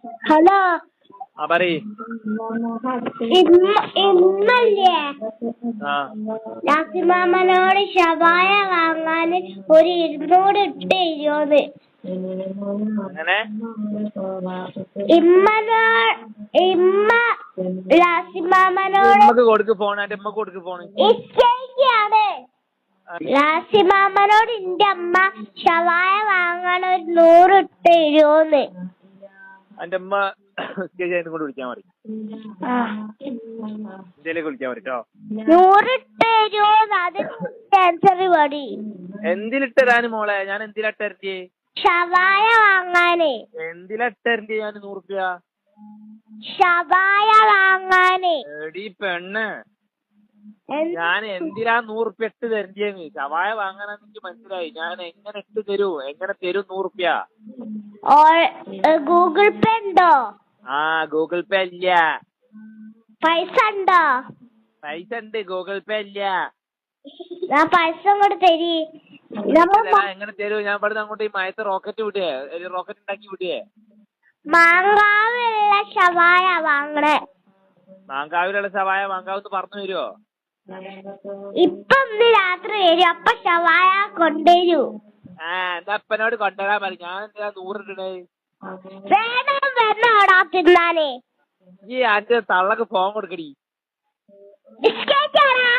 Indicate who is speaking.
Speaker 1: Hello
Speaker 2: പറയ്.
Speaker 1: ഇന്നല്ലേ നാസിമാമനോട് ഷവായ വാങ്ങാന് ഒരു 200 ഇട്ട് തരുമോന്ന്.
Speaker 2: അങ്ങനെ
Speaker 1: ഇമ്മ ലാസിമാമനോട്
Speaker 2: ഉമ്മക്ക് കൊടുക്ക് ഫോൺ. എന്റെ ഉമ്മക്ക് കൊടുക്ക് ഫോൺ.
Speaker 1: ഇഷ്ടമാണ് ലാസിമാമനോട് എന്റെ അമ്മ ഷവായ വാങ്ങാൻ ഒരു 100 ഇട്ട് തരുമോന്ന്.
Speaker 2: എന്റെ ഉമ്മ കൊണ്ട് വിളിക്കാൻ മതി. ഇന്ത്യയിലേക്ക് വിളിക്കാൻ മതിട്ടോ.
Speaker 1: 100 ഇട്ട് തരുമോന്ന്. അത് ക്യാൻസർ പടി.
Speaker 2: എന്തിലിട്ടരാന് മോളെ? ഞാൻ എന്തിലിട്ടരണ്ടേ?
Speaker 1: ഷവായ വാങ്ങാനേ.
Speaker 2: എന്തിലിട്ടരണ്ടേ ഞാൻ 100 റുപ്യ?
Speaker 1: ഷവായ വാങ്ങാനേ.
Speaker 2: എടീ പെണ്ണ്, ഞാൻ എന്തിനാ 100 റുപ്യ ഇട്ട് തരണ്ടേന്ന്? ഷവായ വാങ്ങാനാന്ന് എനിക്ക് മനസ്സിലായി. ഞാൻ എങ്ങനെ ഇട്ട് തരൂ? എങ്ങനെ തരും 100 റുപ്യ?
Speaker 1: ഗൂഗിൾ പേ ഉണ്ടോ?
Speaker 2: ഗൂഗിൾ പേ ഇല്ല.
Speaker 1: പൈസ ഉണ്ടോ?
Speaker 2: പൈസ ഉണ്ട്, ഗൂഗിൾ പേ ഇല്ല.
Speaker 1: ഞാൻ പൈസ അങ്ങോട്ട് തരി.
Speaker 2: എങ്ങനെ തരൂ? ഞാൻ ഇവിടുന്ന് അങ്ങോട്ട് ഈ മയത്ത് റോക്കറ്റ് വിടേ? റോക്കറ്റ് ഉണ്ടാക്കി വിടേ?
Speaker 1: മാങ്കാവിലുള്ള ഷവായ വാങ്ങണേ.
Speaker 2: മാങ്കാവിലുള്ള ഷവായ മാങ്കാവെന്ന് പറഞ്ഞു തരുമോ?
Speaker 1: ഇപ്പൊ ഇന്ന് രാത്രി വരും. അപ്പൊ ഷവായ കൊണ്ടുവരൂ.
Speaker 2: എന്റെ അപ്പനോട് കൊണ്ടുവരാൻ പറ. ഞാൻ എന്തിനാ 100 ഇടണേ?
Speaker 1: വേണം വരണോടാ തിന്നാനേ.
Speaker 2: ഈ അന്റെ തള്ളക്ക് ഫോൺ കൊടുക്കടി.
Speaker 1: ബിസ്കറ്റ് ആണോ?